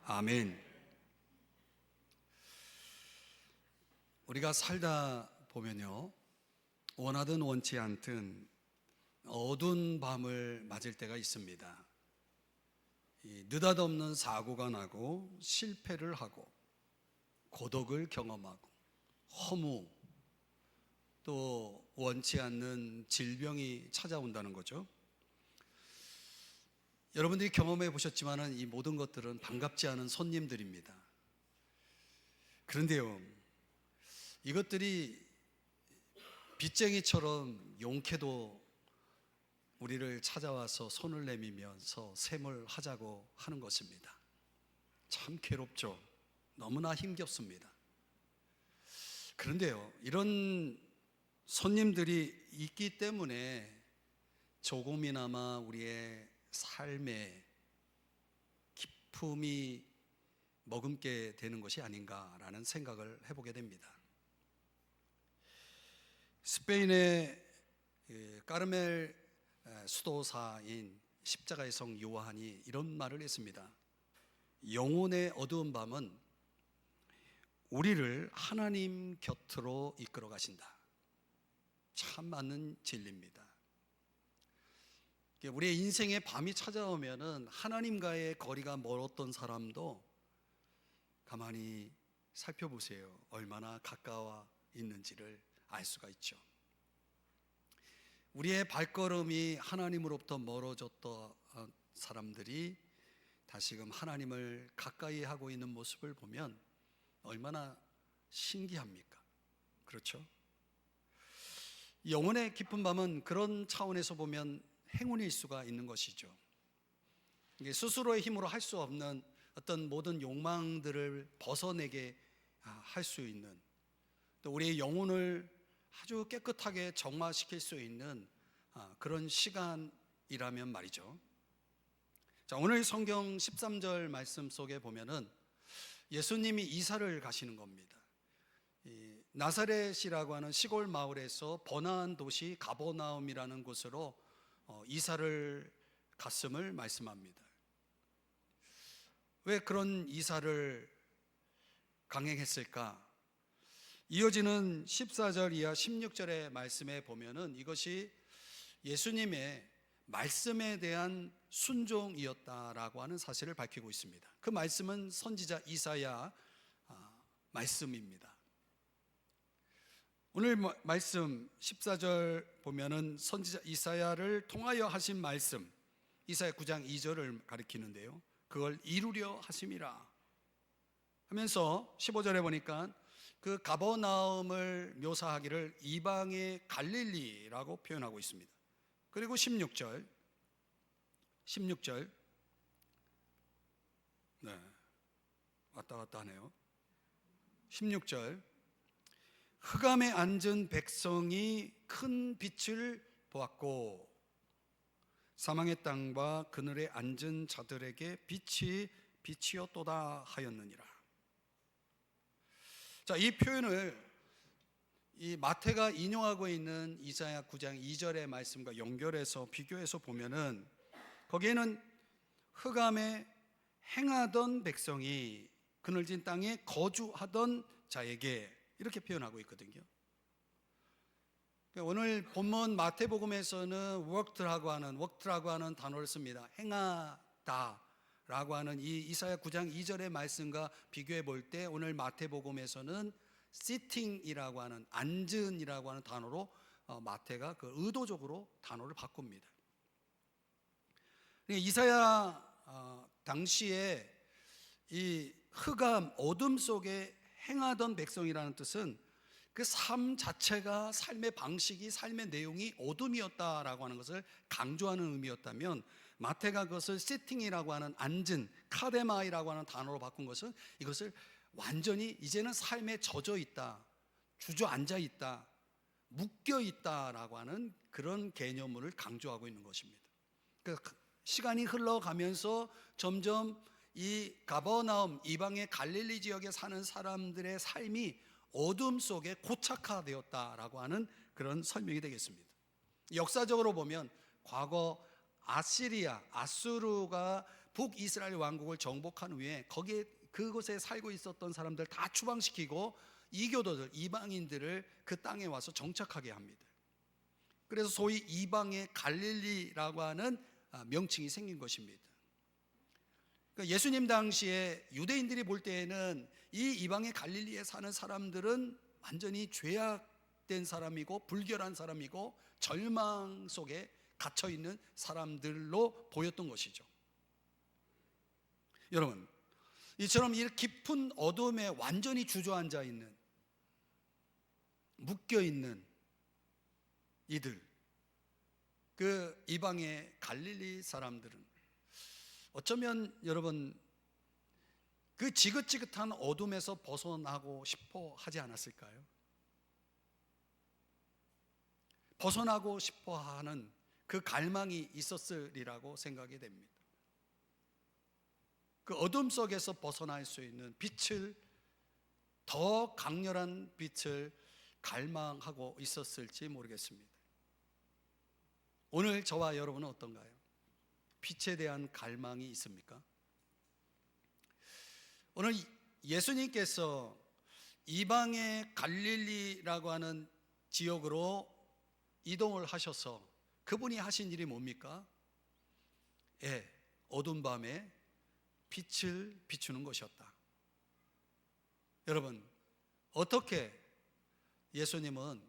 아멘. 우리가 살다 보면요, 원하든 원치 않든 어두운 밤을 맞을 때가 있습니다. 느닷없는 사고가 나고 실패를 하고 고독을 경험하고 허무, 또 원치 않는 질병이 찾아온다는 거죠. 여러분들이 경험해 보셨지만 이 모든 것들은 반갑지 않은 손님들입니다. 그런데요, 이것들이 빚쟁이처럼 용케도 우리를 찾아와서 손을 내밀면서 샘을 하는 것입니다. 참 괴롭죠. 너무나 힘겹습니다. 그런데요, 이런 손님들이 있기 때문에 조금이나마 우리의 삶의 기품이 머금게 되는 것이 아닌가라는 생각을 해보게 됩니다. 스페인의 까르멜 수도사인 십자가의 성 요한이 이런 말을 했습니다. 영혼의 어두운 밤은 우리를 하나님 곁으로 이끌어 가신다. 참 맞는 진리입니다. 우리의 인생의 밤이 찾아오면은 하나님과의 거리가 멀었던 사람도 가만히 살펴보세요. 얼마나 가까워 있는지를 알 수가 있죠. 우리의 발걸음이 하나님으로부터 멀어졌던 사람들이 다시금 하나님을 가까이 하고 있는 모습을 보면 얼마나 신기합니까? 그렇죠? 영혼의 깊은 밤은 그런 차원에서 보면 행운일 수가 있는 것이죠. 스스로의 힘으로 할 수 없는 어떤 모든 욕망들을 벗어내게 할 수 있는, 또 우리의 영혼을 아주 깨끗하게 정화시킬 수 있는 그런 시간이라면 말이죠. 자, 오늘 성경 13절 말씀 속에 보면은 예수님이 이사를 가시는 겁니다. 나사렛이라고 하는 시골 마을에서 번화한 도시 가버나움이라는 곳으로 이사를 갔음을 말씀합니다. 왜 그런 이사를 강행했을까? 이어지는 14절 이하 16절의 말씀에 보면은 이것이 예수님의 말씀에 대한 순종이었다라고 하는 사실을 밝히고 있습니다. 그 말씀은 선지자 이사야 말씀입니다. 오늘 말씀 14절 보면은 선지자 이사야를 통하여 하신 말씀, 이사야 9장 2절을 가리키는데요, 그걸 이루려 하심이라 하면서 15절에 보니까 그 가버나움을 묘사하기를 이방의 갈릴리라고 표현하고 있습니다. 그리고 16절 네, 왔다 갔다 하네요. 16절, 흑암에 앉은 백성이 큰 빛을 보았고 사망의 땅과 그늘에 앉은 자들에게 빛이 빛이었도다 하였느니라. 자, 이 표현을 이 마태가 인용하고 있는 이사야 9장 2절의 말씀과 연결해서 비교해서 보면은 거기에는 흑암에 행하던 백성이 그늘진 땅에 거주하던 자에게 이렇게 표현하고 있거든요. 오늘 본문 마태복음에서는 worked라고 하는 단어를 씁니다. 행하다라고 하는 이 이사야 9장 2절의 말씀과 비교해 볼 때 오늘 마태복음에서는 sitting이라고 하는 앉은이라고 하는 단어로 마태가 그 의도적으로 단어를 바꿉니다. 이사야 당시에 이 흑암 어둠 속에 행하던 백성이라는 뜻은 그 삶 자체가, 삶의 방식이, 삶의 내용이 어둠이었다라고 하는 것을 강조하는 의미였다면, 마태가 그것을 시팅이라고 하는 앉은, 카데마이라고 하는 단어로 바꾼 것은 이것을 완전히 이제는 삶에 젖어 있다, 주저앉아 있다, 묶여 있다라고 하는 그런 개념을 강조하고 있는 것입니다. 시간이 흘러가면서 점점 이 가버나움, 이방의 갈릴리 지역에 사는 사람들의 삶이 어둠 속에 고착화되었다라고 하는 그런 설명이 되겠습니다. 역사적으로 보면 과거 아시리아, 아수르가 북이스라엘 왕국을 정복한 후에 거기에 그곳에 살고 있었던 사람들 다 추방시키고 이교도들, 이방인들을 그 땅에 와서 정착하게 합니다. 그래서 소위 이방의 갈릴리라고 하는 명칭이 생긴 것입니다. 그러니까 예수님 당시에 유대인들이 볼 때에는 이 이방의 갈릴리에 사는 사람들은 완전히 죄악된 사람이고 불결한 사람이고 절망 속에 갇혀 있는 사람들로 보였던 것이죠. 여러분, 이처럼 이 깊은 어둠에 완전히 주저앉아 있는, 묶여 있는 이들, 그 이방의 갈릴리 사람들은 어쩌면 여러분 그 지긋지긋한 어둠에서 벗어나고 싶어 하지 않았을까요? 벗어나고 싶어 하는 그 갈망이 있었으리라고 생각이 됩니다. 그 어둠 속에서 벗어날 수 있는 빛을, 더 강렬한 빛을 갈망하고 있었을지 모르겠습니다. 오늘 저와 여러분은 어떤가요? 빛에 대한 갈망이 있습니까? 오늘 예수님께서 이방의 갈릴리라고 하는 지역으로 이동을 하셔서 그분이 하신 일이 뭡니까? 어두운 밤에 빛을 비추는 것이었다. 여러분, 어떻게 예수님은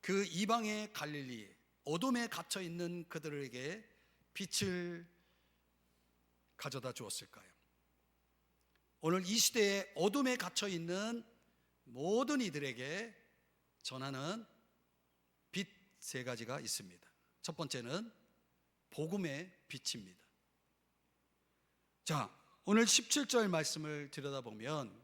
그 이방의 갈릴리, 어둠에 갇혀 있는 그들에게 빛을 가져다 주었을까요? 오늘 이 시대에 어둠에 갇혀 있는 모든 이들에게 전하는 빛 세 가지가 있습니다. 첫 번째는 복음의 빛입니다. 자, 오늘 17절 말씀을 들여다보면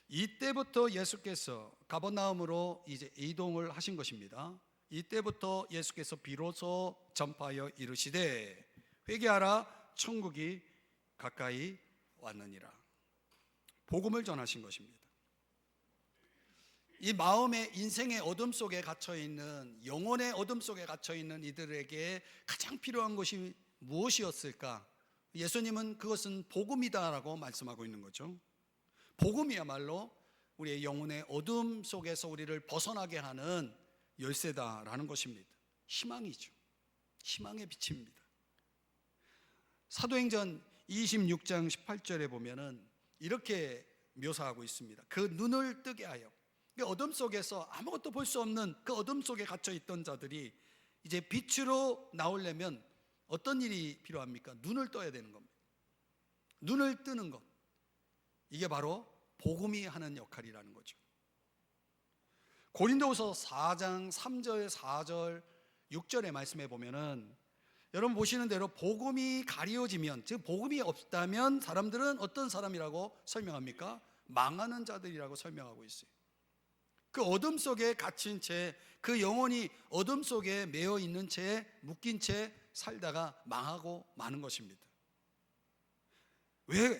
이때부터 예수께서 가버나움으로 이제 이동을 하신 것입니다. 이때부터 예수께서 비로소 전파하여 이르시되 회개하라 천국이 가까이 왔느니라. 복음을 전하신 것입니다. 이 마음의 인생의 어둠 속에 갇혀 있는, 영혼의 어둠 속에 갇혀 있는 이들에게 가장 필요한 것이 무엇이었을까? 예수님은 그것은 복음이다라고 말씀하고 있는 거죠. 복음이야말로 우리의 영혼의 어둠 속에서 우리를 벗어나게 하는 열쇠다라는 것입니다. 희망이죠. 희망의 빛입니다. 사도행전 26장 18절에 보면은 이렇게 묘사하고 있습니다. 그 눈을 뜨게 하여, 그 어둠 속에서 아무것도 볼 수 없는 그 어둠 속에 갇혀 있던 자들이 이제 빛으로 나오려면 어떤 일이 필요합니까? 눈을 떠야 되는 겁니다. 눈을 뜨는 것, 이게 바로 복음이 하는 역할이라는 거죠. 고린도후서 4장 3절, 4절, 6절의 말씀에 보면은 여러분 보시는 대로 복음이 가려지면, 즉 복음이 없다면 사람들은 어떤 사람이라고 설명합니까? 망하는 자들이라고 설명하고 있어요. 그 어둠 속에 갇힌 채, 그 영혼이 어둠 속에 매여 있는 채, 묶인 채 살다가 망하고 마는 것입니다. 왜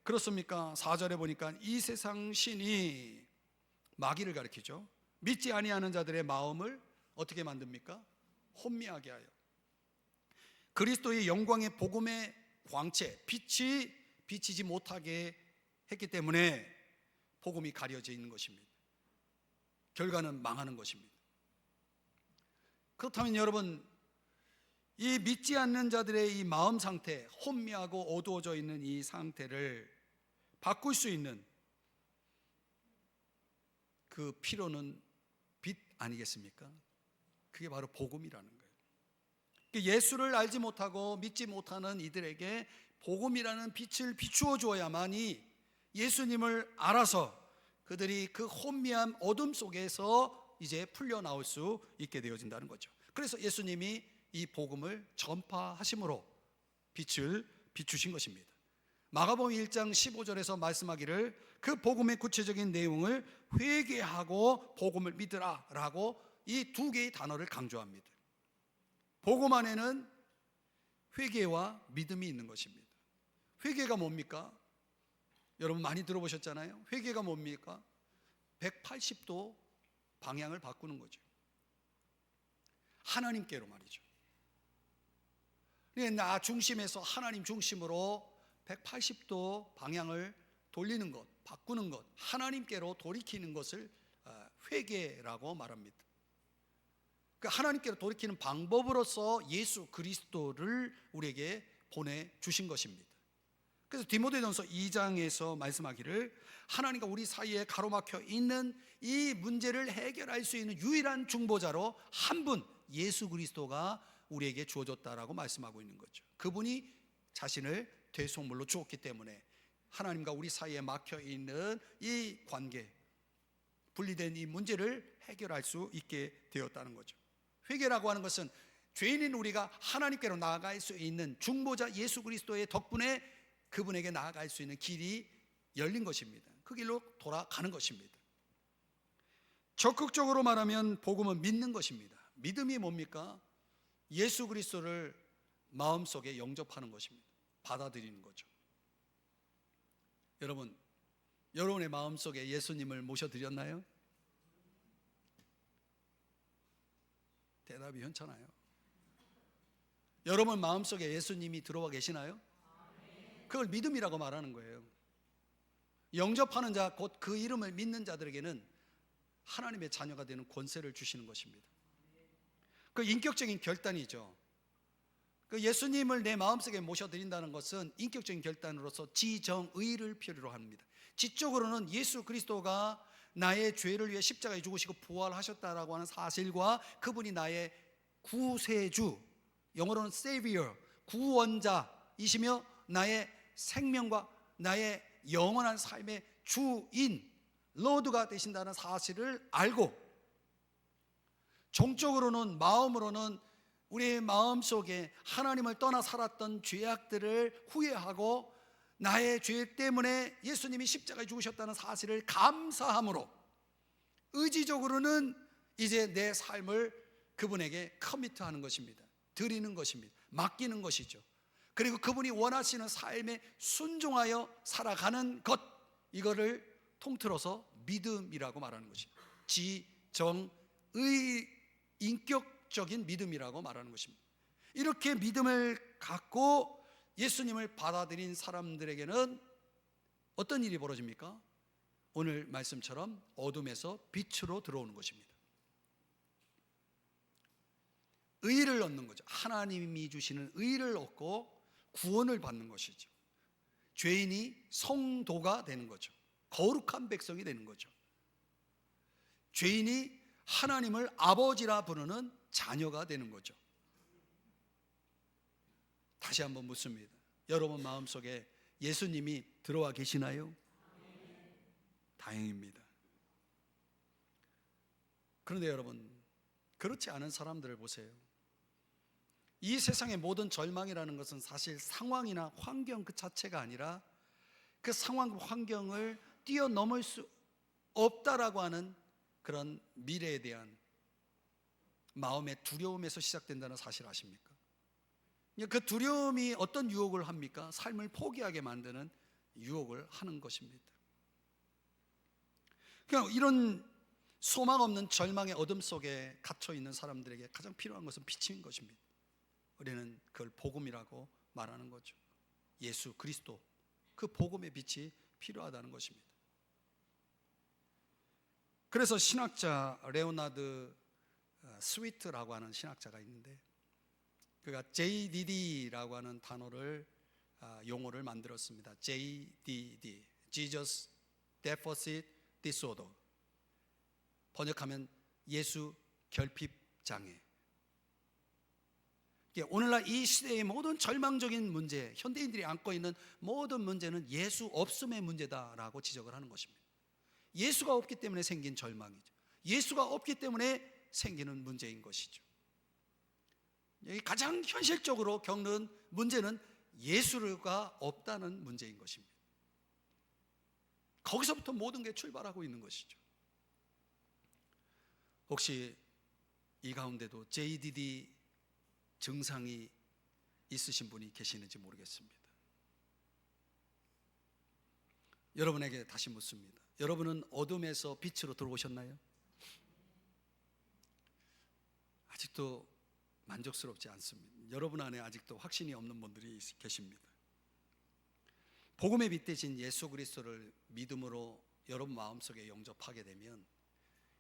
그렇습니까? 4절에 보니까 이 세상 신이, 마귀를 가리키죠, 믿지 아니하는 자들의 마음을 어떻게 만듭니까? 혼미하게 하여 그리스도의 영광의 복음의 광채, 빛이 비치지 못하게 했기 때문에 복음이 가려져 있는 것입니다. 결과는 망하는 것입니다. 그렇다면 여러분, 이 믿지 않는 자들의 이 마음 상태, 혼미하고 어두워져 있는 이 상태를 바꿀 수 있는 그 필요는 빛 아니겠습니까? 그게 바로 복음이라는 거예요. 예수를 알지 못하고 믿지 못하는 이들에게 복음이라는 빛을 비추어 주어야만이 예수님을 알아서 그들이 그 혼미한 어둠 속에서 이제 풀려 나올 수 있게 되어진다는 거죠. 그래서 예수님이 이 복음을 전파하심으로 빛을 비추신 것입니다. 마가복음 1장 15절에서 말씀하기를 그 복음의 구체적인 내용을 회개하고 복음을 믿으라 라고 이 두 개의 단어를 강조합니다. 복음 안에는 회개와 믿음이 있는 것입니다. 회개가 뭡니까? 여러분 많이 들어보셨잖아요. 회개가 뭡니까? 180도 방향을 바꾸는 거죠. 하나님께로 말이죠. 나 중심에서 하나님 중심으로 180도 방향을 돌리는 것, 바꾸는 것, 하나님께로 돌이키는 것을 회개라고 말합니다. 그 하나님께로 돌이키는 방법으로서 예수 그리스도를 우리에게 보내주신 것입니다. 그래서 디모데전서 2장에서 말씀하기를 하나님과 우리 사이에 가로막혀 있는 이 문제를 해결할 수 있는 유일한 중보자로 한 분, 예수 그리스도가 우리에게 주어졌다라고 말씀하고 있는 거죠. 그분이 자신을 대속물로 주었기 때문에 하나님과 우리 사이에 막혀 있는 이 관계, 분리된 이 문제를 해결할 수 있게 되었다는 거죠. 회개라고 하는 것은 죄인인 우리가 하나님께로 나아갈 수 있는 중보자 예수 그리스도의 덕분에 그분에게 나아갈 수 있는 길이 열린 것입니다. 그 길로 돌아가는 것입니다. 적극적으로 말하면 복음은 믿는 것입니다. 믿음이 뭡니까? 예수 그리스도를 마음속에 영접하는 것입니다. 받아들이는 거죠. 여러분, 여러분의 마음속에 예수님을 모셔드렸나요? 대답이 현찮아요. 여러분 마음속에 예수님이 들어와 계시나요? 그걸 믿음이라고 말하는 거예요. 영접하는 자, 곧 그 이름을 믿는 자들에게는 하나님의 자녀가 되는 권세를 주시는 것입니다. 그 인격적인 결단이죠. 그 예수님을 내 마음속에 모셔드린다는 것은 인격적인 결단으로서 지정의를 필요로 합니다. 지적으로는 예수 그리스도가 나의 죄를 위해 십자가에 죽으시고 부활하셨다라고 하는 사실과 그분이 나의 구세주, 영어로는 Savior, 구원자이시며 나의 생명과 나의 영원한 삶의 주인, 로드가 되신다는 사실을 알고, 종적으로는 마음으로는 우리의 마음속에 하나님을 떠나 살았던 죄악들을 후회하고 나의 죄 때문에 예수님이 십자가에 죽으셨다는 사실을 감사함으로 의지적으로는 이제 내 삶을 그분에게 커미트하는 것입니다. 드리는 것입니다. 맡기는 것이죠. 그리고 그분이 원하시는 삶에 순종하여 살아가는 것, 이거를 통틀어서 믿음이라고 말하는 것입니다. 지정의 인격적인 믿음이라고 말하는 것입니다. 이렇게 믿음을 갖고 예수님을 받아들인 사람들에게는 어떤 일이 벌어집니까? 오늘 말씀처럼 어둠에서 빛으로 들어오는 것입니다. 의를 얻는 거죠. 하나님이 주시는 의를 얻고 구원을 받는 것이죠. 죄인이 성도가 되는 거죠. 거룩한 백성이 되는 거죠. 죄인이 하나님을 아버지라 부르는 자녀가 되는 거죠. 다시 한번 묻습니다. 여러분 마음속에 예수님이 들어와 계시나요? 다행입니다. 그런데 여러분, 그렇지 않은 사람들을 보세요. 이 세상의 모든 절망이라는 것은 사실 상황이나 환경 그 자체가 아니라 그 상황, 환경을 뛰어넘을 수 없다라고 하는 그런 미래에 대한 마음의 두려움에서 시작된다는 사실 아십니까? 그 두려움이 어떤 유혹을 합니까? 삶을 포기하게 만드는 유혹을 하는 것입니다. 그러니까 이런 소망 없는 절망의 어둠 속에 갇혀 있는 사람들에게 가장 필요한 것은 빛인 것입니다. 우리는 그걸 복음이라고 말하는 거죠. 예수 그리스도, 그 복음의 빛이 필요하다는 것입니다. 그래서 신학자 레오나드 스위트라고 하는 신학자가 있는데, 그가 JDD라고 하는 단어를 용어를 만들었습니다. JDD, Jesus Deficit Disorder. 번역하면 예수 결핍 장애. 오늘날 이 시대의 모든 절망적인 문제, 현대인들이 안고 있는 모든 문제는 예수 없음의 문제다라고 지적을 하는 것입니다. 예수가 없기 때문에 생긴 절망이죠. 예수가 없기 때문에 생기는 문제인 것이죠. 가장 현실적으로 겪는 문제는 예수가 없다는 문제인 것입니다. 거기서부터 모든 게 출발하고 있는 것이죠. 혹시 이 가운데도 JDD 증상이 있으신 분이 계시는지 모르겠습니다. 여러분에게 다시 묻습니다. 여러분은 어둠에서 빛으로 들어오셨나요? 아직도 만족스럽지 않습니다. 여러분 안에 아직도 확신이 없는 분들이 계십니다. 복음의 빛 대신 예수 그리스도를 믿음으로 여러분 마음속에 영접하게 되면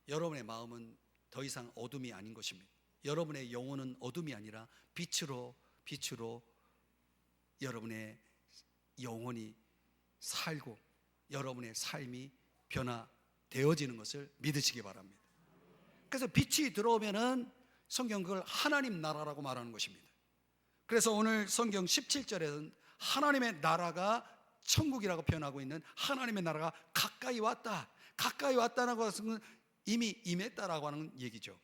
여러분의 마음은 더 이상 어둠이 아닌 것입니다. 여러분의 영혼은 어둠이 아니라 빛으로 여러분의 영혼이 살고 여러분의 삶이 변화되어지는 것을 믿으시기 바랍니다. 그래서 빛이 들어오면은 성경 그걸 하나님 나라라고 말하는 것입니다. 그래서 오늘 성경 17절에는 하나님의 나라가 천국이라고 표현하고 있는 하나님의 나라가 가까이 왔다. 가까이 왔다는 것은 이미 임했다라고 하는 얘기죠.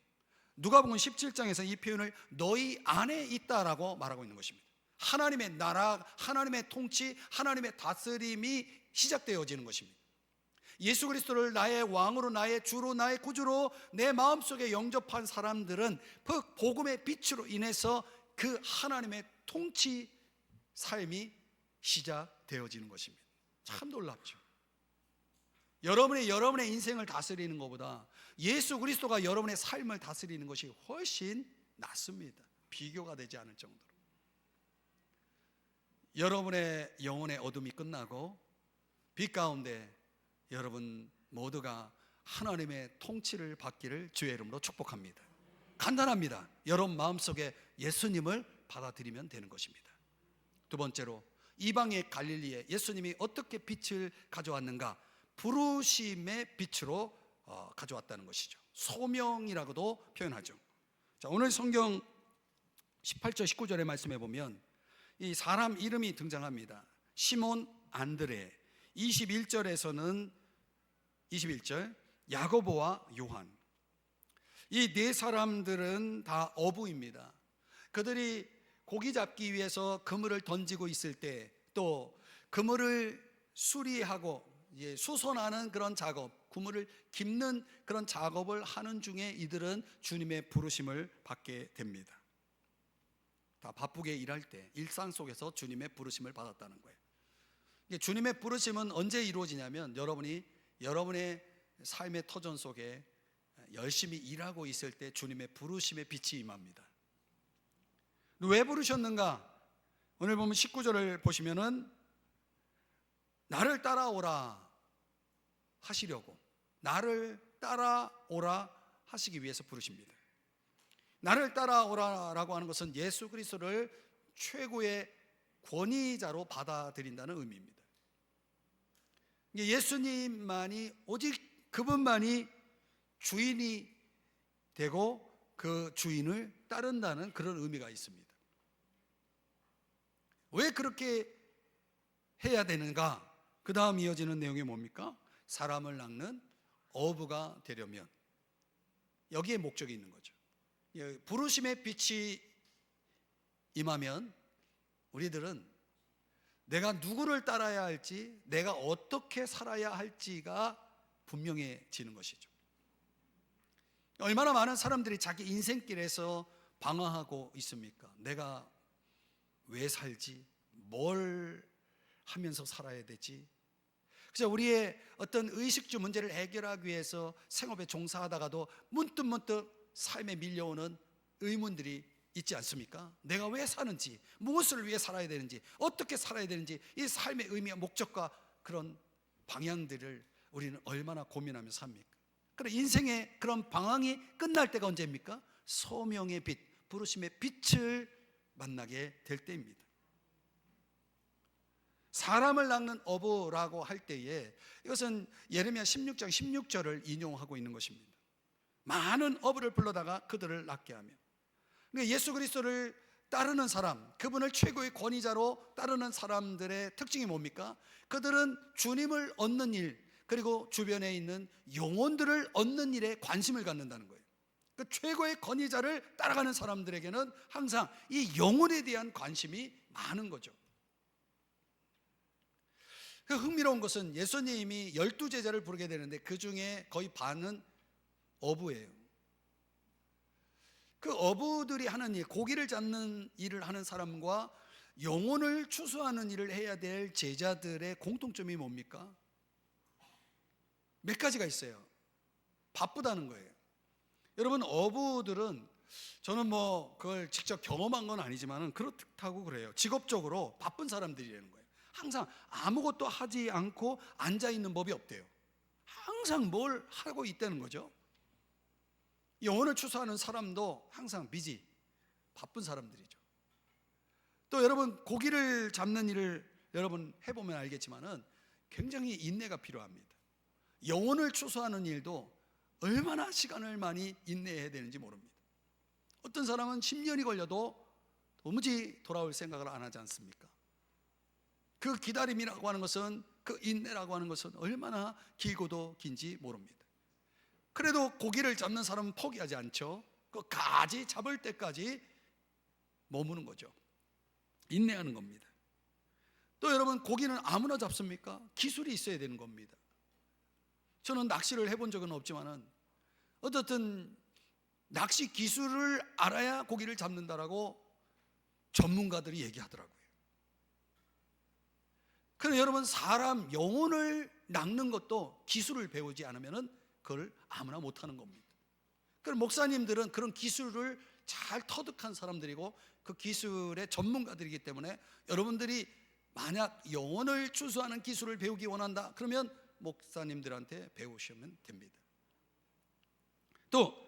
누가복음 17장에서 이 표현을 너희 안에 있다라고 말하고 있는 것입니다. 하나님의 나라, 하나님의 통치, 하나님의 다스림이 시작되어지는 것입니다. 예수 그리스도를 나의 왕으로, 나의 주로, 나의 구주로 내 마음속에 영접한 사람들은 그 복음의 빛으로 인해서 그 하나님의 통치 삶이 시작되어지는 것입니다. 참 놀랍죠. 여러분의 인생을 다스리는 것보다 예수 그리스도가 여러분의 삶을 다스리는 것이 훨씬 낫습니다. 비교가 되지 않을 정도로. 여러분의 영혼의 어둠이 끝나고 빛 가운데 여러분 모두가 하나님의 통치를 받기를 주의 이름으로 축복합니다. 간단합니다. 여러분 마음속에 예수님을 받아들이면 되는 것입니다. 두 번째로 이방의 갈릴리에 예수님이 어떻게 빛을 가져왔는가? 부르심의 빛으로 가져왔다는 것이죠. 소명이라고도 표현하죠. 자, 오늘 성경 18절 19절의 말씀에 보면 이 사람 이름이 등장합니다. 시몬 안드레. 21절 야고보와 요한. 이 네 사람들은 다 어부입니다. 그들이 고기 잡기 위해서 그물을 던지고 있을 때 또 그물을 수리하고 수선하는 그런 작업, 그물을 깁는 그런 작업을 하는 중에 이들은 주님의 부르심을 받게 됩니다. 다 바쁘게 일할 때 일상 속에서 주님의 부르심을 받았다는 거예요. 주님의 부르심은 언제 이루어지냐면 여러분의 삶의 터전 속에 열심히 일하고 있을 때 주님의 부르심의 빛이 임합니다. 왜 부르셨는가? 오늘 보면 19절을 보시면은 나를 따라오라 하시려고, 나를 따라오라 하시기 위해서 부르십니다. 나를 따라오라라고 하는 것은 예수 그리스도를 최고의 권위자로 받아들인다는 의미입니다. 예수님만이, 오직 그분만이 주인이 되고 그 주인을 따른다는 그런 의미가 있습니다. 왜 그렇게 해야 되는가? 그 다음 이어지는 내용이 뭡니까? 사람을 낚는 어부가 되려면, 여기에 목적이 있는 거죠. 부르심의 빛이 임하면 우리들은 내가 누구를 따라야 할지, 내가 어떻게 살아야 할지가 분명해지는 것이죠. 얼마나 많은 사람들이 자기 인생길에서 방황하고 있습니까? 내가 왜 살지? 뭘 하면서 살아야 되지? 그래서 우리의 어떤 의식주 문제를 해결하기 위해서 생업에 종사하다가도 문득 삶에 밀려오는 의문들이 있지 않습니까? 내가 왜 사는지, 무엇을 위해 살아야 되는지, 어떻게 살아야 되는지, 이 삶의 의미와 목적과 그런 방향들을 우리는 얼마나 고민하며 삽니까? 그럼 인생의 그런 방황이 끝날 때가 언제입니까? 소명의 빛, 부르심의 빛을 만나게 될 때입니다. 사람을 낚는 어부라고 할 때에 이것은 예레미야 16장 16절을 인용하고 있는 것입니다. 많은 어부를 불러다가 그들을 낚게 하며, 그러니까 예수 그리스도를 따르는 사람, 그분을 최고의 권위자로 따르는 사람들의 특징이 뭡니까? 그들은 주님을 얻는 일, 그리고 주변에 있는 영혼들을 얻는 일에 관심을 갖는다는 거예요. 그 최고의 권위자를 따라가는 사람들에게는 항상 이 영혼에 대한 관심이 많은 거죠. 그 흥미로운 것은 예수님이 12제자를 부르게 되는데 그 중에 거의 반은 어부예요. 그 어부들이 하는 일, 고기를 잡는 일을 하는 사람과 영혼을 추수하는 일을 해야 될 제자들의 공통점이 뭡니까? 몇 가지가 있어요. 바쁘다는 거예요. 여러분, 어부들은 저는 뭐 그걸 직접 경험한 건 아니지만은 그렇다고 그래요. 직업적으로 바쁜 사람들이라는 거예요. 항상 아무것도 하지 않고 앉아 있는 법이 없대요. 항상 뭘 하고 있다는 거죠. 영혼을 추수하는 사람도 항상 비지, 바쁜 사람들이죠. 또 여러분, 고기를 잡는 일을 여러분 해보면 알겠지만은 굉장히 인내가 필요합니다. 영혼을 추수하는 일도 얼마나 시간을 많이 인내해야 되는지 모릅니다. 어떤 사람은 10년이 걸려도 도무지 돌아올 생각을 안 하지 않습니까? 그 기다림이라고 하는 것은, 그 인내라고 하는 것은 얼마나 길고도 긴지 모릅니다. 그래도 고기를 잡는 사람은 포기하지 않죠. 그 가지 잡을 때까지 머무는 거죠. 인내하는 겁니다. 또 여러분, 고기는 아무나 잡습니까? 기술이 있어야 되는 겁니다. 저는 낚시를 해본 적은 없지만은 어떻든 낚시 기술을 알아야 고기를 잡는다라고 전문가들이 얘기하더라고요. 그런데 여러분, 사람 영혼을 낚는 것도 기술을 배우지 않으면은 그걸 아무나 못하는 겁니다. 그럼 목사님들은 그런 기술을 잘 터득한 사람들이고 그 기술의 전문가들이기 때문에 여러분들이 만약 영혼을 추수하는 기술을 배우기 원한다 그러면 목사님들한테 배우시면 됩니다. 또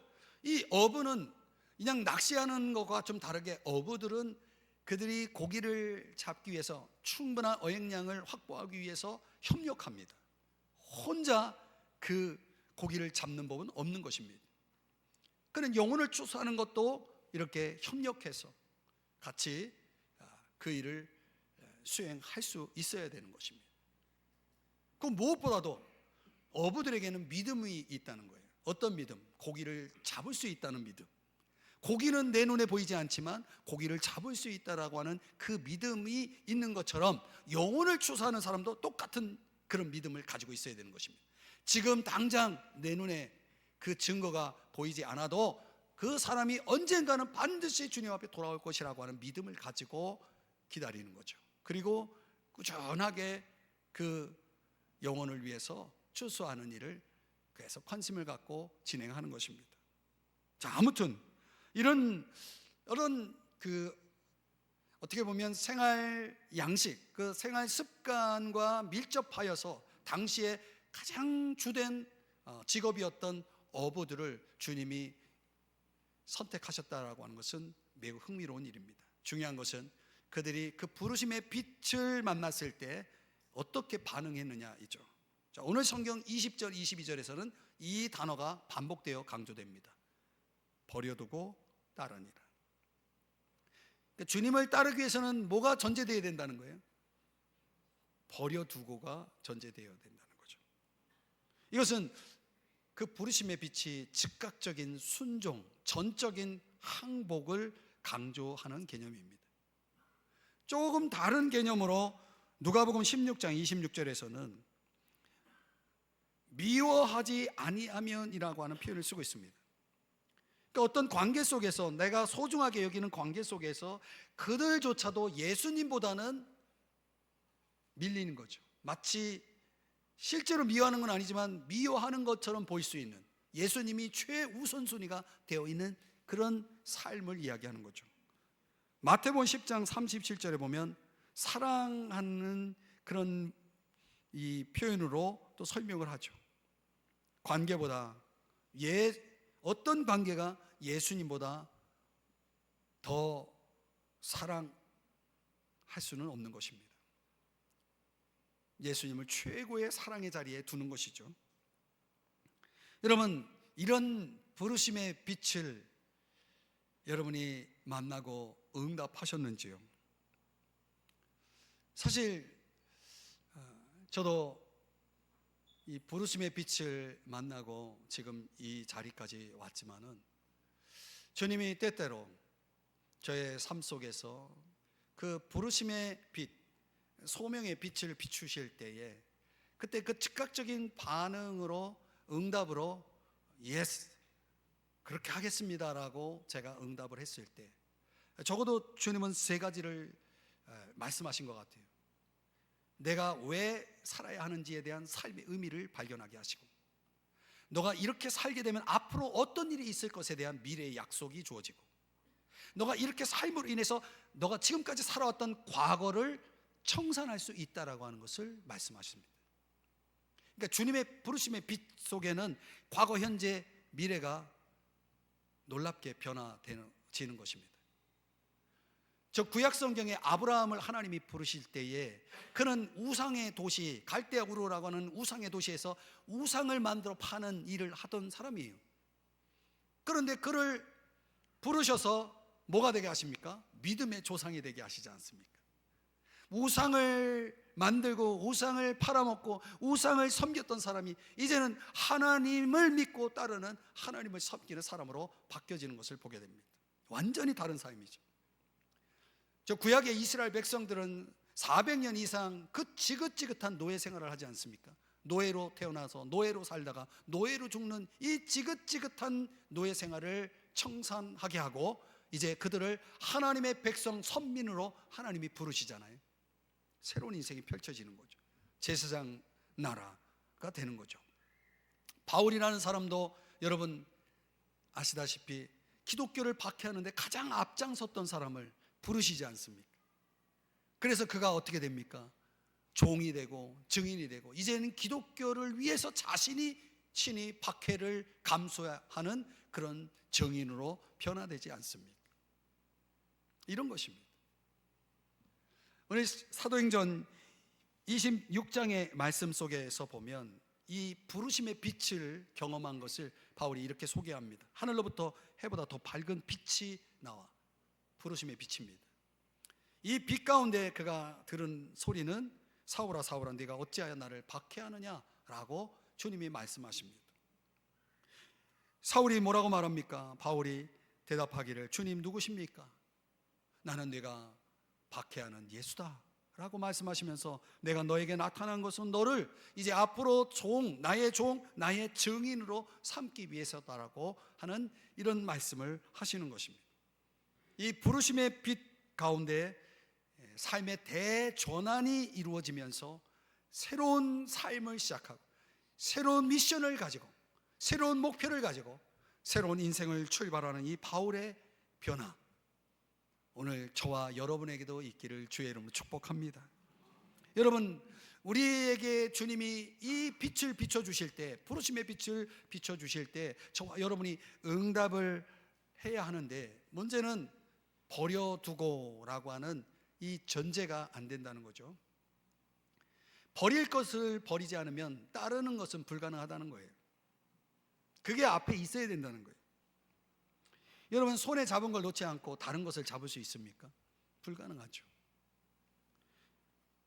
이 어부는 그냥 낚시하는 것과 좀 다르게 어부들은 그들이 고기를 잡기 위해서 충분한 어획량을 확보하기 위해서 협력합니다. 혼자 그 고기를 잡는 법은 없는 것입니다. 그런 영혼을 추수하는 것도 이렇게 협력해서 같이 그 일을 수행할 수 있어야 되는 것입니다. 그 무엇보다도 어부들에게는 믿음이 있다는 거예요. 어떤 믿음? 고기를 잡을 수 있다는 믿음. 고기는 내 눈에 보이지 않지만 고기를 잡을 수 있다라고 하는 그 믿음이 있는 것처럼 영혼을 추수하는 사람도 똑같은 그런 믿음을 가지고 있어야 되는 것입니다. 지금 당장 내 눈에 그 증거가 보이지 않아도 그 사람이 언젠가는 반드시 주님 앞에 돌아올 것이라고 하는 믿음을 가지고 기다리는 거죠. 그리고 꾸준하게 그 영혼을 위해서 추수하는 일을 그래서 관심을 갖고 진행하는 것입니다. 자, 아무튼 이런 그 어떻게 보면 생활 양식, 그 생활 습관과 밀접하여서 당시에 가장 주된 직업이었던 어부들을 주님이 선택하셨다라고 하는 것은 매우 흥미로운 일입니다. 중요한 것은 그들이 그 부르심의 빛을 만났을 때 어떻게 반응했느냐이죠. 자, 오늘 성경 20절, 22절에서는 이 단어가 반복되어 강조됩니다. 버려두고 따르니라. 그러니까 주님을 따르기 위해서는 뭐가 전제되어야 된다는 거예요? 버려두고가 전제되어야 된다는 거죠. 이것은 그 부르심의 빛이 즉각적인 순종, 전적인 항복을 강조하는 개념입니다. 조금 다른 개념으로 누가복음 16장 26절에서는 미워하지 아니하면이라고 하는 표현을 쓰고 있습니다. 그러니까 어떤 관계 속에서, 내가 소중하게 여기는 관계 속에서 그들조차도 예수님보다는 밀리는 거죠. 마치 실제로 미워하는 건 아니지만 미워하는 것처럼 보일 수 있는, 예수님이 최우선순위가 되어 있는 그런 삶을 이야기하는 거죠. 마태복음 10장 37절에 보면 사랑하는 그런 이 표현으로 또 설명을 하죠. 관계보다, 어떤 관계가 예수님보다 더 사랑할 수는 없는 것입니다. 예수님을 최고의 사랑의 자리에 두는 것이죠. 여러분, 이런 부르심의 빛을 여러분이 만나고 응답하셨는지요? 사실 저도 이 부르심의 빛을 만나고 지금 이 자리까지 왔지만은 주님이 때때로 저의 삶 속에서 그 부르심의 빛, 소명의 빛을 비추실 때에 그때 그 즉각적인 반응으로, 응답으로 예스, 그렇게 하겠습니다라고 제가 응답을 했을 때 적어도 주님은 세 가지를 말씀하신 것 같아요. 내가 왜 살아야 하는지에 대한 삶의 의미를 발견하게 하시고, 너가 이렇게 살게 되면 앞으로 어떤 일이 있을 것에 대한 미래의 약속이 주어지고, 너가 이렇게 삶으로 인해서 너가 지금까지 살아왔던 과거를 청산할 수 있다라고 하는 것을 말씀하십니다. 그러니까 주님의 부르심의 빛 속에는 과거, 현재, 미래가 놀랍게 변화되는 것입니다. 저 구약 성경에 아브라함을 하나님이 부르실 때에 그는 우상의 도시 갈대아 우르라고 하는 우상의 도시에서 우상을 만들어 파는 일을 하던 사람이에요. 그런데 그를 부르셔서 뭐가 되게 하십니까? 믿음의 조상이 되게 하시지 않습니까? 우상을 만들고 우상을 팔아먹고 우상을 섬겼던 사람이 이제는 하나님을 믿고 따르는, 하나님을 섬기는 사람으로 바뀌어지는 것을 보게 됩니다. 완전히 다른 삶이죠. 저 구약의 이스라엘 백성들은 400년 이상 그 지긋지긋한 노예 생활을 하지 않습니까? 노예로 태어나서 노예로 살다가 노예로 죽는 이 지긋지긋한 노예 생활을 청산하게 하고, 이제 그들을 하나님의 백성 선민으로 하나님이 부르시잖아요. 새로운 인생이 펼쳐지는 거죠. 제사장 나라가 되는 거죠. 바울이라는 사람도 여러분 아시다시피 기독교를 박해하는데 가장 앞장섰던 사람을 부르시지 않습니까? 그래서 그가 어떻게 됩니까? 종이 되고 증인이 되고, 이제는 기독교를 위해서 자신이 친히 박해를 감수하는 그런 증인으로 변화되지 않습니까? 이런 것입니다. 오늘 사도행전 26장의 말씀 속에서 보면 이 부르심의 빛을 경험한 것을 바울이 이렇게 소개합니다. 하늘로부터 해보다 더 밝은 빛이 나와. 부르심의 빛입니다. 이 빛 가운데 그가 들은 소리는 사울아 사울아 네가 어찌하여 나를 박해하느냐 라고 주님이 말씀하십니다. 사울이 뭐라고 말합니까? 바울이 대답하기를 주님 누구십니까? 나는 네가 박해하는 예수다 라고 말씀하시면서 내가 너에게 나타난 것은 너를 이제 앞으로 나의 증인으로 삼기 위해서다라고 하는 이런 말씀을 하시는 것입니다. 이 부르심의 빛 가운데 삶의 대전환이 이루어지면서 새로운 삶을 시작하고 새로운 미션을 가지고 새로운 목표를 가지고 새로운 인생을 출발하는 이 바울의 변화, 오늘 저와 여러분에게도 있기를 주의 이름으로 축복합니다. 여러분, 우리에게 주님이 이 빛을 비춰주실 때, 부르심의 빛을 비춰주실 때 저와 여러분이 응답을 해야 하는데, 문제는 버려두고라고 하는 이 전제가 안 된다는 거죠. 버릴 것을 버리지 않으면 따르는 것은 불가능하다는 거예요. 그게 앞에 있어야 된다는 거예요. 여러분, 손에 잡은 걸 놓지 않고 다른 것을 잡을 수 있습니까? 불가능하죠.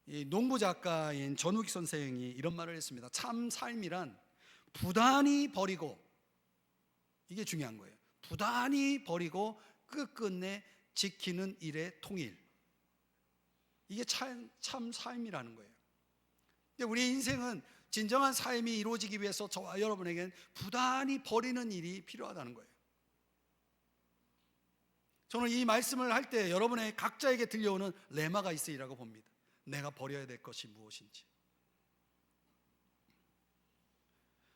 이 농부 작가인 전우익 선생이 이런 말을 했습니다. 참 삶이란 부단히 버리고, 이게 중요한 거예요. 부단히 버리고 끝끝내 지키는 일의 통일, 이게 참 삶이라는 거예요. 근데 우리 인생은 진정한 삶이 이루어지기 위해서 저와 여러분에게는 부단히 버리는 일이 필요하다는 거예요. 저는 이 말씀을 할 때 여러분의 각자에게 들려오는 레마가 있으리라고 봅니다. 내가 버려야 될 것이 무엇인지.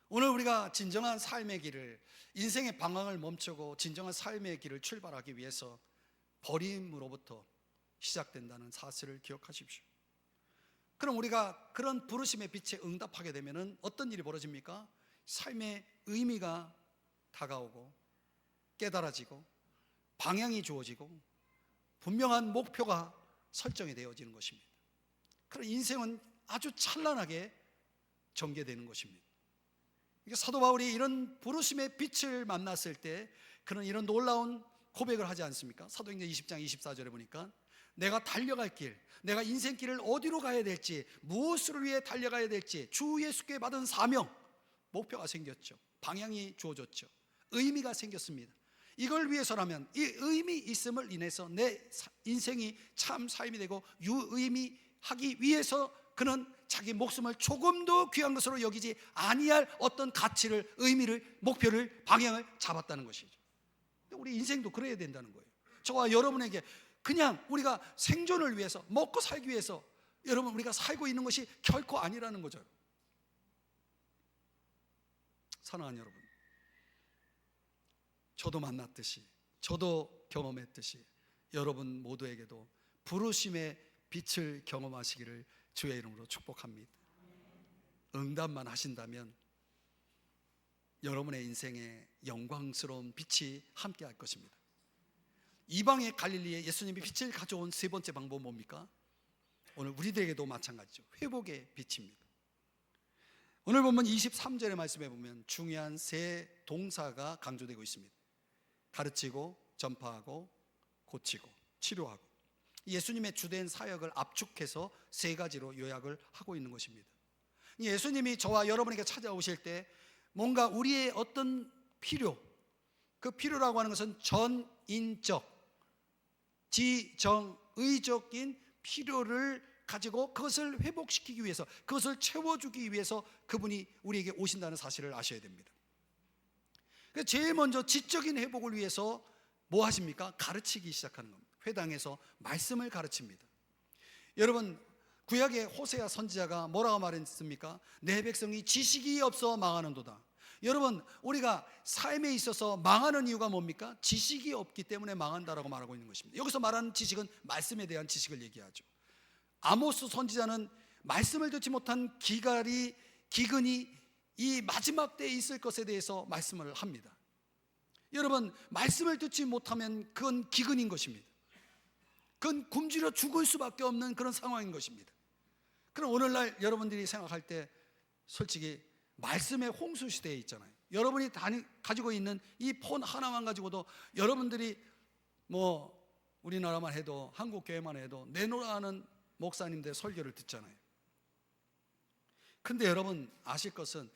오늘 우리가 진정한 삶의 길을, 인생의 방향을 멈추고 진정한 삶의 길을 출발하기 위해서 버림으로부터 시작된다는 사실을 기억하십시오. 그럼 우리가 그런 부르심의 빛에 응답하게 되면 어떤 일이 벌어집니까? 삶의 의미가 다가오고 깨달아지고 방향이 주어지고 분명한 목표가 설정이 되어지는 것입니다. 그런 인생은 아주 찬란하게 전개되는 것입니다. 사도 바울이 이런 부르심의 빛을 만났을 때 그는 이런 놀라운 고백을 하지 않습니까? 사도행전 20장 24절에 보니까 내가 달려갈 길, 내가 인생길을 어디로 가야 될지, 무엇을 위해 달려가야 될지 주 예수께 받은 사명, 목표가 생겼죠. 방향이 주어졌죠. 의미가 생겼습니다. 이걸 위해서라면, 이 의미 있음을 인해서 내 인생이 참 삶이 되고 유의미하기 위해서 그는 자기 목숨을 조금도 귀한 것으로 여기지 아니할 어떤 가치를, 의미를, 목표를, 방향을 잡았다는 것이죠. 우리 인생도 그래야 된다는 거예요. 저와 여러분에게 그냥 우리가 생존을 위해서, 먹고 살기 위해서 여러분 우리가 살고 있는 것이 결코 아니라는 거죠. 사랑하는 여러분, 저도 만났듯이, 저도 경험했듯이 여러분 모두에게도 부르심의 빛을 경험하시기를 주의 이름으로 축복합니다. 응답만 하신다면 여러분의 인생에 영광스러운 빛이 함께 할 것입니다. 이방의 갈릴리에 예수님이 빛을 가져온 세 번째 방법은 뭡니까? 오늘 우리들에게도 마찬가지죠. 회복의 빛입니다. 오늘 보면 23절의 말씀에 보면 중요한 세 동사가 강조되고 있습니다. 가르치고, 전파하고, 고치고, 치료하고. 예수님의 주된 사역을 압축해서 세 가지로 요약을 하고 있는 것입니다. 예수님이 저와 여러분에게 찾아오실 때 뭔가 우리의 어떤 필요, 그 필요라고 하는 것은 전인적, 지정의적인 필요를 가지고 그것을 회복시키기 위해서, 그것을 채워주기 위해서 그분이 우리에게 오신다는 사실을 아셔야 됩니다. 그래서 제일 먼저 지적인 회복을 위해서 뭐 하십니까? 가르치기 시작하는 겁니다. 회당에서 말씀을 가르칩니다. 여러분, 구약의 호세아 선지자가 뭐라고 말했습니까? 내 백성이 지식이 없어 망하는도다. 여러분, 우리가 삶에 있어서 망하는 이유가 뭡니까? 지식이 없기 때문에 망한다라고 말하고 있는 것입니다. 여기서 말하는 지식은 말씀에 대한 지식을 얘기하죠. 아모스 선지자는 말씀을 듣지 못한 기근이 이 마지막 때에 있을 것에 대해서 말씀을 합니다. 여러분, 말씀을 듣지 못하면 그건 기근인 것입니다. 그건 굶주려 죽을 수밖에 없는 그런 상황인 것입니다. 그럼 오늘날 여러분들이 생각할 때 솔직히 말씀의 홍수 시대에 있잖아요. 여러분이 가지고 있는 이 폰 하나만 가지고도 여러분들이 뭐 우리나라만 해도, 한국 교회만 해도 내노라 하는 목사님들 설교를 듣잖아요. 근데 여러분 아실 것은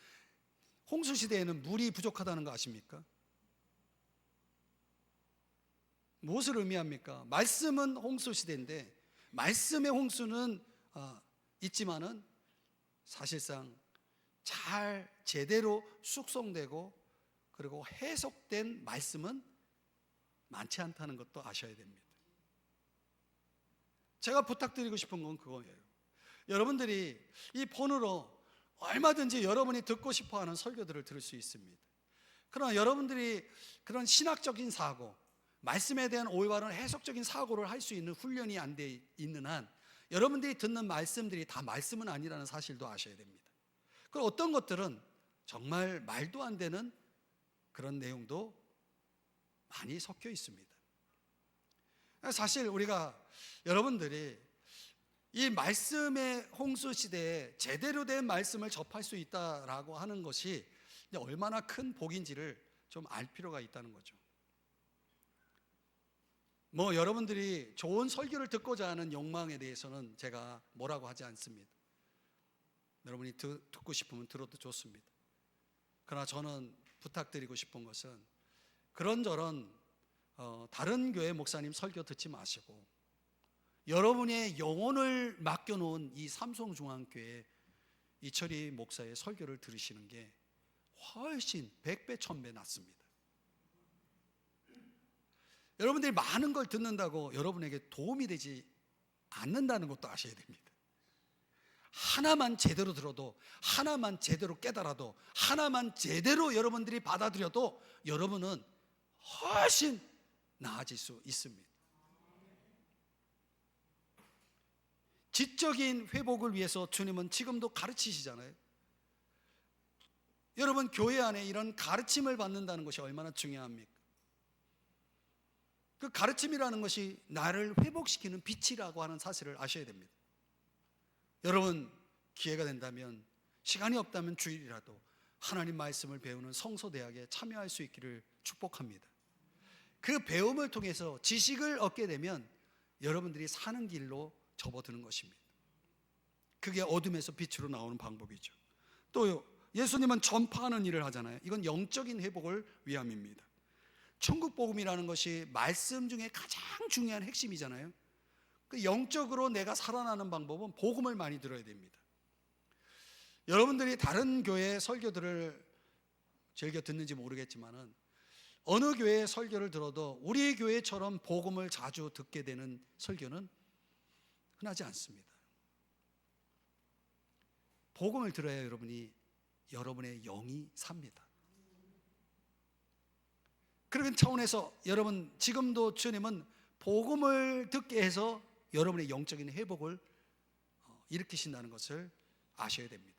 홍수 시대에는 물이 부족하다는 거 아십니까? 무엇을 의미합니까? 말씀은 홍수 시대인데 말씀의 홍수는 있지만은 사실상 잘 제대로 숙성되고 그리고 해석된 말씀은 많지 않다는 것도 아셔야 됩니다. 제가 부탁드리고 싶은 건 그거예요. 여러분들이 이 폰으로 얼마든지 여러분이 듣고 싶어하는 설교들을 들을 수 있습니다. 그러나 여러분들이 그런 신학적인 사고, 말씀에 대한 올바른 해석적인 사고를 할 수 있는 훈련이 안 돼 있는 한 여러분들이 듣는 말씀들이 다 말씀은 아니라는 사실도 아셔야 됩니다. 그리고 어떤 것들은 정말 말도 안 되는 그런 내용도 많이 섞여 있습니다. 사실 우리가 여러분들이 이 말씀의 홍수 시대에 제대로 된 말씀을 접할 수 있다라고 하는 것이 얼마나 큰 복인지를 좀 알 필요가 있다는 거죠. 뭐 여러분들이 좋은 설교를 듣고자 하는 욕망에 대해서는 제가 뭐라고 하지 않습니다. 여러분이 듣고 싶으면 들어도 좋습니다. 그러나 저는 부탁드리고 싶은 것은 그런저런 다른 교회 목사님 설교 듣지 마시고 여러분의 영혼을 맡겨놓은 이 삼성중앙교회 이철희 목사의 설교를 들으시는 게 훨씬 100배 1000배 낫습니다. 여러분들이 많은 걸 듣는다고 여러분에게 도움이 되지 않는다는 것도 아셔야 됩니다. 하나만 제대로 들어도, 하나만 제대로 깨달아도, 하나만 제대로 여러분들이 받아들여도 여러분은 훨씬 나아질 수 있습니다. 지적인 회복을 위해서 주님은 지금도 가르치시잖아요. 여러분, 교회 안에 이런 가르침을 받는다는 것이 얼마나 중요합니까? 그 가르침이라는 것이 나를 회복시키는 빛이라고 하는 사실을 아셔야 됩니다. 여러분, 기회가 된다면, 시간이 없다면 주일이라도 하나님 말씀을 배우는 성서대학에 참여할 수 있기를 축복합니다. 그 배움을 통해서 지식을 얻게 되면 여러분들이 사는 길로 접어드는 것입니다. 그게 어둠에서 빛으로 나오는 방법이죠. 또 예수님은 전파하는 일을 하잖아요. 이건 영적인 회복을 위함입니다. 천국 복음이라는 것이 말씀 중에 가장 중요한 핵심이잖아요. 그 영적으로 내가 살아나는 방법은 복음을 많이 들어야 됩니다. 여러분들이 다른 교회 설교들을 즐겨 듣는지 모르겠지만은 어느 교회의 설교를 들어도 우리 교회처럼 복음을 자주 듣게 되는 설교는 흔하지 않습니다. 복음을 들어야 여러분의 영이 삽니다. 그런 차원에서 여러분, 지금도 주님은 복음을 듣게 해서 여러분의 영적인 회복을 일으키신다는 것을 아셔야 됩니다.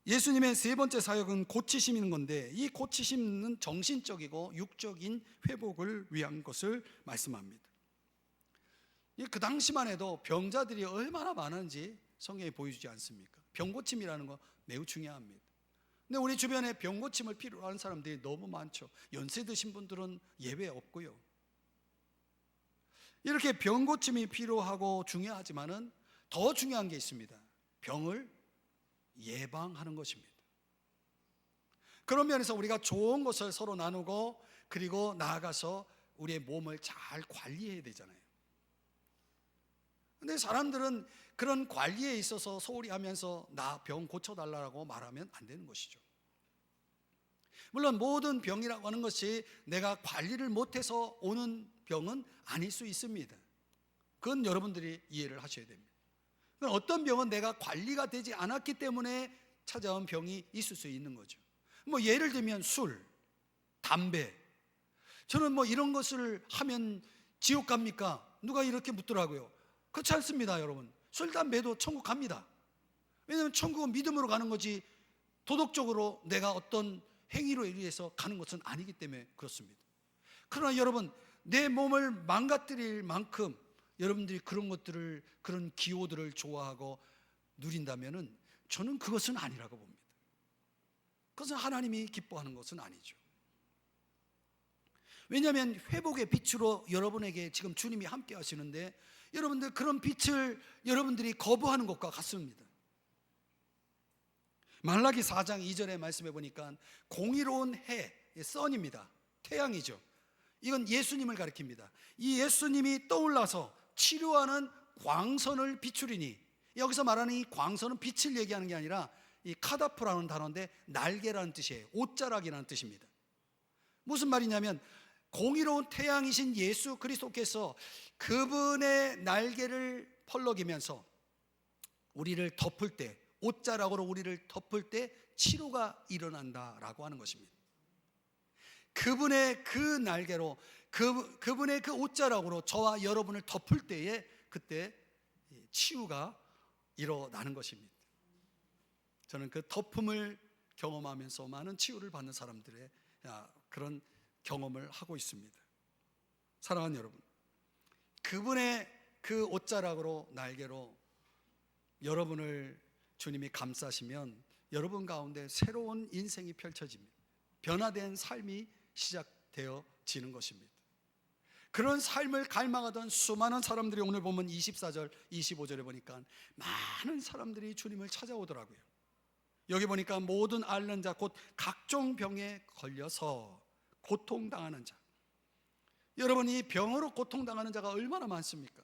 예수님의 세 번째 사역은 고치심인 건데, 이 고치심은 정신적이고 육적인 회복을 위한 것을 말씀합니다. 그 당시만 해도 병자들이 얼마나 많은지 성경에 보여주지 않습니까? 병고침이라는 거 매우 중요합니다. 근데 우리 주변에 병고침을 필요로 하는 사람들이 너무 많죠. 연세 드신 분들은 예외 없고요. 이렇게 병고침이 필요하고 중요하지만은 더 중요한 게 있습니다. 병을 예방하는 것입니다. 그런 면에서 우리가 좋은 것을 서로 나누고, 그리고 나아가서 우리의 몸을 잘 관리해야 되잖아요. 근데 사람들은 그런 관리에 있어서 소홀히 하면서 나 병 고쳐달라고 말하면 안 되는 것이죠. 물론 모든 병이라고 하는 것이 내가 관리를 못해서 오는 병은 아닐 수 있습니다. 그건 여러분들이 이해를 하셔야 됩니다. 어떤 병은 내가 관리가 되지 않았기 때문에 찾아온 병이 있을 수 있는 거죠. 예를 들면 술, 담배. 저는 이런 것을 하면 지옥 갑니까? 누가 이렇게 묻더라고요. 그렇지 않습니다, 여러분. 술, 담배도 천국 갑니다. 왜냐하면 천국은 믿음으로 가는 거지 도덕적으로 내가 어떤 행위로 의해서 가는 것은 아니기 때문에 그렇습니다. 그러나 여러분, 내 몸을 망가뜨릴 만큼 여러분들이 그런 것들을, 그런 기호들을 좋아하고 누린다면은 저는 그것은 아니라고 봅니다. 그것은 하나님이 기뻐하는 것은 아니죠. 왜냐하면 회복의 빛으로 여러분에게 지금 주님이 함께 하시는데, 여러분들 그런 빛을 여러분들이 거부하는 것과 같습니다. 말라기 4장 2절의 말씀해 보니까 공의로운 해, 선입니다. 태양이죠. 이건 예수님을 가리킵니다. 이 예수님이 떠올라서 치료하는 광선을 비추리니, 여기서 말하는 이 광선은 빛을 얘기하는 게 아니라 이 카다프라는 단어인데 날개라는 뜻이에요. 옷자락이라는 뜻입니다. 무슨 말이냐면 공의로운 태양이신 예수 그리스도께서 그분의 날개를 펄럭이면서 우리를 덮을 때, 옷자락으로 우리를 덮을 때 치료가 일어난다라고 하는 것입니다. 그분의 그 날개로, 그분의 그 옷자락으로 저와 여러분을 덮을 때에 그때 치유가 일어나는 것입니다. 저는 그 덮음을 경험하면서 많은 치유를 받는 사람들의 그런 경험을 하고 있습니다. 사랑하는 여러분, 그분의 그 옷자락으로, 날개로 여러분을 주님이 감싸시면 여러분 가운데 새로운 인생이 펼쳐집니다. 변화된 삶이 시작되어지는 것입니다. 그런 삶을 갈망하던 수많은 사람들이 오늘 보면 24절, 25절에 보니까 많은 사람들이 주님을 찾아오더라고요. 여기 보니까 모든 앓는 자, 곧 각종 병에 걸려서 고통당하는 자. 여러분, 이 병으로 고통당하는 자가 얼마나 많습니까?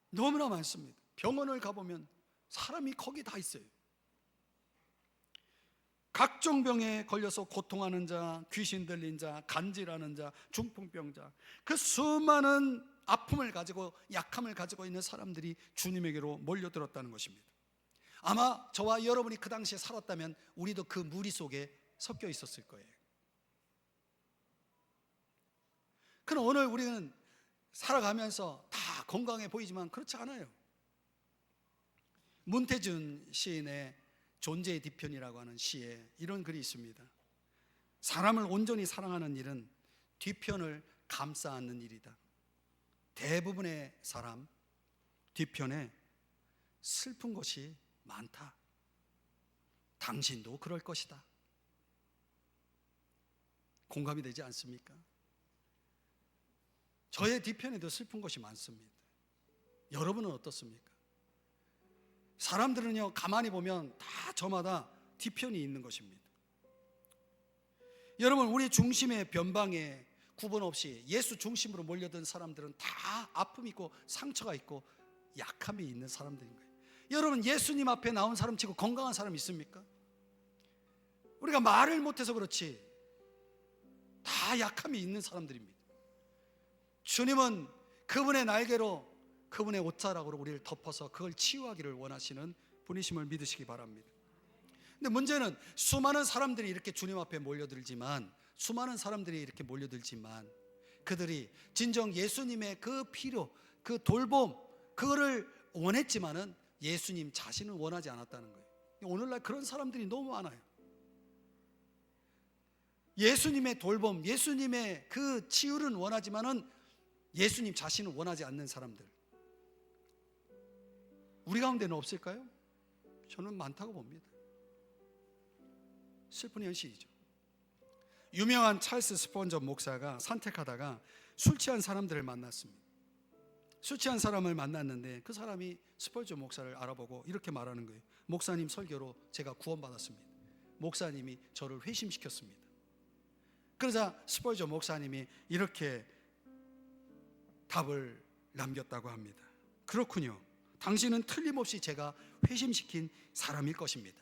너무나 많습니다. 병원을 가보면 사람이 거기 다 있어요. 각종 병에 걸려서 고통하는 자, 귀신 들린 자, 간질하는 자, 중풍병자, 그 수많은 아픔을 가지고, 약함을 가지고 있는 사람들이 주님에게로 몰려들었다는 것입니다. 아마 저와 여러분이 그 당시에 살았다면 우리도 그 무리 속에 섞여 있었을 거예요. 그럼 오늘 우리는 살아가면서 다 건강해 보이지만 그렇지 않아요. 문태준 시인의 존재의 뒤편이라고 하는 시에 이런 글이 있습니다. 사람을 온전히 사랑하는 일은 뒤편을 감싸 안는 일이다. 대부분의 사람 뒤편에 슬픈 것이 많다. 당신도 그럴 것이다. 공감이 되지 않습니까? 저의 뒤편에도 슬픈 것이 많습니다. 여러분은 어떻습니까? 사람들은요, 가만히 보면 다 저마다 뒤편이 있는 것입니다. 여러분, 우리 중심의 변방에 구분 없이 예수 중심으로 몰려든 사람들은 다 아픔이 있고 상처가 있고 약함이 있는 사람들인 거예요. 여러분, 예수님 앞에 나온 사람 치고 건강한 사람 있습니까? 우리가 말을 못해서 그렇지 다 약함이 있는 사람들입니다. 주님은 그분의 날개로, 그분의 옷자락으로 우리를 덮어서 그걸 치유하기를 원하시는 분이심을 믿으시기 바랍니다. 근데 문제는 수많은 사람들이 이렇게 주님 앞에 몰려들지만, 그들이 진정 예수님의 그 필요, 그 돌봄, 그거를 원했지만은 예수님 자신을 원하지 않았다는 거예요. 오늘날 그런 사람들이 너무 많아요. 예수님의 돌봄, 예수님의 그 치유는 원하지만은 예수님 자신을 원하지 않는 사람들, 우리 가운데는 없을까요? 저는 많다고 봅니다. 슬픈 현실이죠. 유명한 찰스 스폰전 목사가 산책하다가 술 취한 사람들을 만났습니다. 술 취한 사람을 만났는데 그 사람이 스폰전 목사를 알아보고 이렇게 말하는 거예요. 목사님 설교로 제가 구원받았습니다. 목사님이 저를 회심시켰습니다. 그러자 스폰전 목사님이 이렇게 답을 남겼다고 합니다. 그렇군요. 당신은 틀림없이 제가 회심시킨 사람일 것입니다.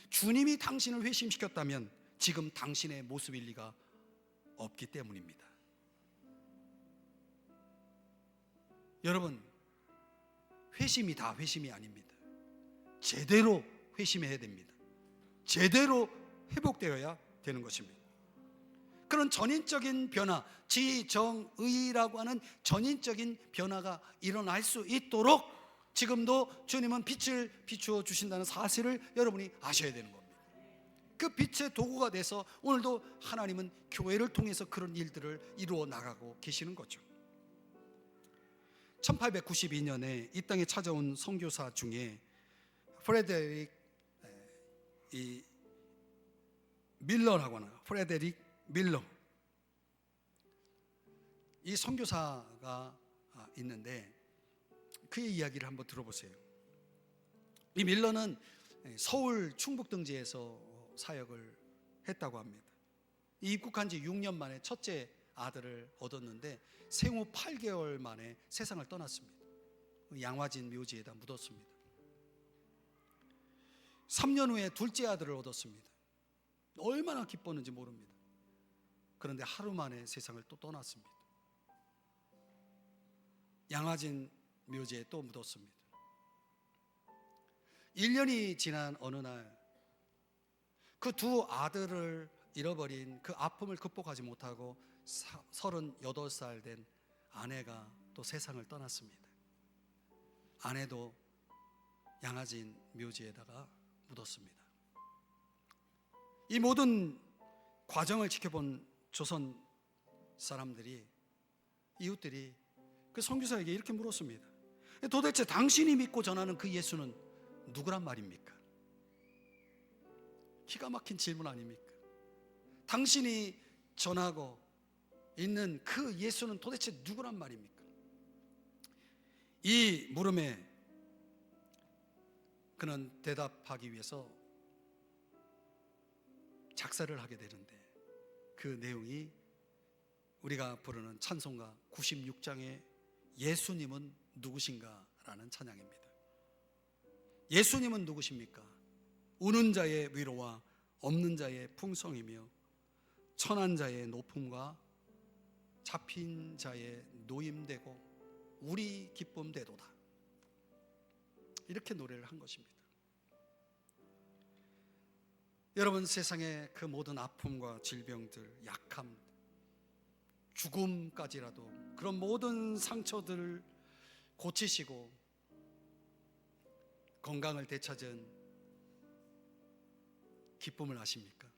주님이 당신을 회심시켰다면 지금 당신의 모습일 리가 없기 때문입니다. 여러분, 회심이 다 회심이 아닙니다. 제대로 회심해야 됩니다. 제대로 회복되어야 되는 것입니다. 그런 전인적인 변화, 지정의라고 하는 전인적인 변화가 일어날 수 있도록 지금도 주님은 빛을 비추어 주신다는 사실을 여러분이 아셔야 되는 겁니다. 그 빛의 도구가 돼서 오늘도 하나님은 교회를 통해서 그런 일들을 이루어 나가고 계시는 거죠. 1892년에 이 땅에 찾아온 선교사 중에 프레데릭 밀러라고 하나, 프레데릭 밀러, 이 선교사가 있는데 그의 이야기를 한번 들어보세요. 이 밀러는 서울 충북등지에서 사역을 했다고 합니다. 입국한 지 6년 만에 첫째 아들을 얻었는데 생후 8개월 만에 세상을 떠났습니다. 양화진 묘지에다 묻었습니다. 3년 후에 둘째 아들을 얻었습니다. 얼마나 기뻤는지 모릅니다. 그런데 하루 만에 세상을 또 떠났습니다. 양화진 묘지에 또 묻었습니다. 1년이 지난 어느 날 그 두 아들을 잃어버린 그 아픔을 극복하지 못하고 38살 된 아내가 또 세상을 떠났습니다. 아내도 양화진 묘지에다가 묻었습니다. 이 모든 과정을 지켜본 조선 사람들이, 이웃들이 그 선교사에게 이렇게 물었습니다. 도대체 당신이 믿고 전하는 그 예수는 누구란 말입니까? 기가 막힌 질문 아닙니까? 당신이 전하고 있는 그 예수는 도대체 누구란 말입니까? 이 물음에 그는 대답하기 위해서 작사를 하게 되는데 그 내용이 우리가 부르는 찬송가 96장의 예수님은 누구신가 라는 찬양입니다. 예수님은 누구십니까? 우는 자의 위로와 없는 자의 풍성이며 천한 자의 높음과 잡힌 자의 노임되고 우리 기쁨 되도다. 이렇게 노래를 한 것입니다. 여러분, 세상의 그 모든 아픔과 질병들, 약함, 죽음까지라도 그런 모든 상처들을 고치시고 건강을 되찾은 기쁨을 아십니까?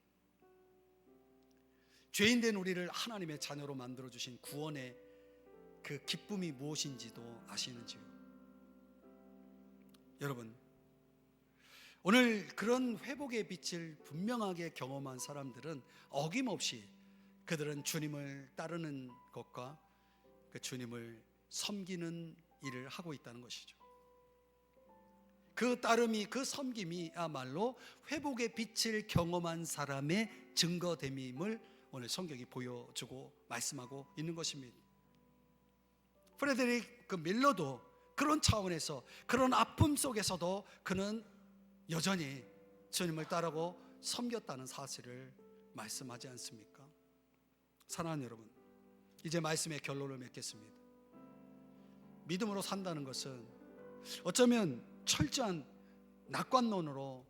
죄인된 우리를 하나님의 자녀로 만들어주신 구원의 그 기쁨이 무엇인지도 아시는지요? 여러분, 오늘 그런 회복의 빛을 분명하게 경험한 사람들은 어김없이 그들은 주님을 따르는 것과 그 주님을 섬기는 일을 하고 있다는 것이죠. 그 따름이, 그 섬김이야말로 회복의 빛을 경험한 사람의 증거됨임을 오늘 성경이 보여주고 말씀하고 있는 것입니다. 프레데릭 밀러도 그런 차원에서, 그런 아픔 속에서도 그는 여전히 주님을 따르고 섬겼다는 사실을 말씀하지 않습니까? 사랑하는 여러분, 이제 말씀의 결론을 맺겠습니다. 믿음으로 산다는 것은 어쩌면 철저한 낙관론으로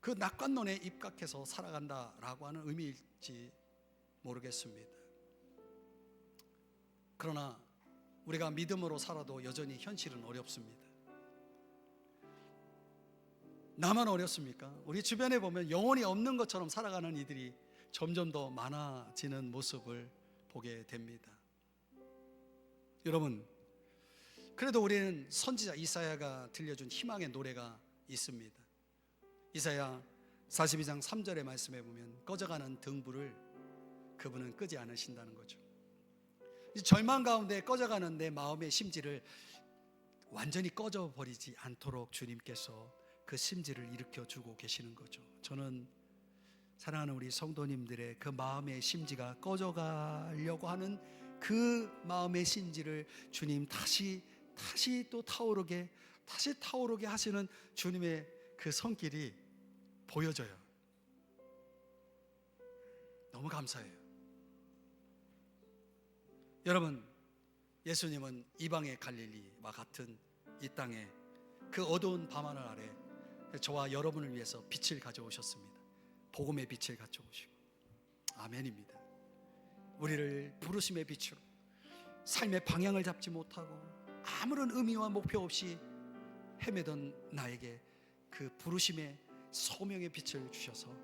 그 낙관론에 입각해서 살아간다라고 하는 의미일지 모르겠습니다. 그러나 우리가 믿음으로 살아도 여전히 현실은 어렵습니다. 나만 어렵습니까? 우리 주변에 보면 영혼이 없는 것처럼 살아가는 이들이 점점 더 많아지는 모습을 보게 됩니다. 여러분, 그래도 우리는 선지자 이사야가 들려준 희망의 노래가 있습니다. 이사야 42장 3절의 말씀에 보면 꺼져가는 등불을 그분은 끄지 않으신다는 거죠. 절망 가운데 꺼져가는 내 마음의 심지를 완전히 꺼져버리지 않도록 주님께서 그 심지를 일으켜주고 계시는 거죠. 저는 사랑하는 우리 성도님들의 그 마음의 심지가 꺼져가려고 하는 그 마음의 심지를 주님 다시 또 타오르게 하시는 주님의 그 손길이 보여져요. 너무 감사해요. 여러분, 예수님은 이방의 갈릴리와 같은 이 땅에 그 어두운 밤하늘 아래 저와 여러분을 위해서 빛을 가져오셨습니다. 복음의 빛을 가져오시고, 아멘입니다. 우리를 부르심의 빛으로 삶의 방향을 잡지 못하고 아무런 의미와 목표 없이 헤매던 나에게 그 부르심의 소명의 빛을 주셔서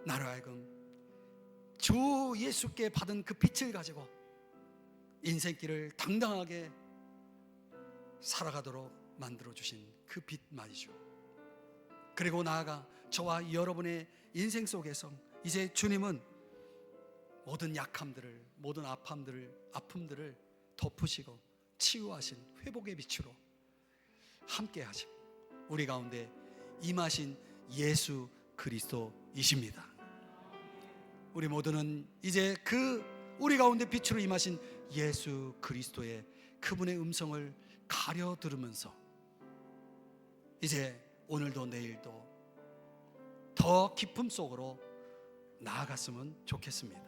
나로 하여금 주 예수께 받은 그 빛을 가지고 인생길을 당당하게 살아가도록 만들어주신 그 빛 말이죠. 그리고 나아가 저와 여러분의 인생 속에서 이제 주님은 모든 약함들을, 모든 아픔들을 덮으시고 치유하신 회복의 빛으로 함께 하시고 우리 가운데 임하신 예수 그리스도이십니다. 우리 모두는 이제 그 우리 가운데 빛으로 임하신 예수 그리스도의 그분의 음성을 가려 들으면서 이제 오늘도 내일도 더 깊음 속으로 나아갔으면 좋겠습니다.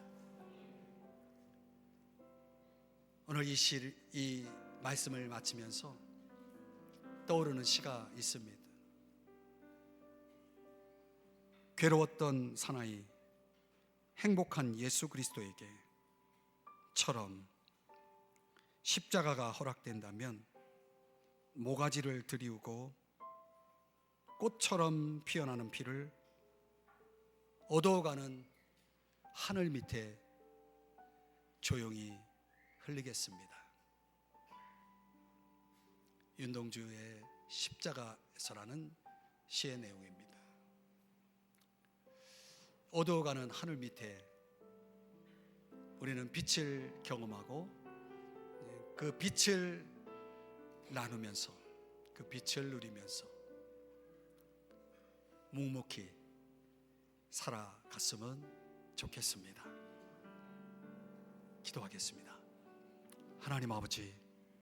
오늘 이 말씀을 마치면서 떠오르는 시가 있습니다. 괴로웠던 사나이 행복한 예수 그리스도에게 처럼 십자가가 허락된다면 모가지를 들이우고 꽃처럼 피어나는 피를 어두워가는 하늘 밑에 조용히 흘리겠습니다. 윤동주의 십자가에서라는 시의 내용입니다. 어두워가는 하늘 밑에 우리는 빛을 경험하고 그 빛을 나누면서 그 빛을 누리면서 묵묵히 살아갔으면 좋겠습니다. 기도하겠습니다. 하나님 아버지,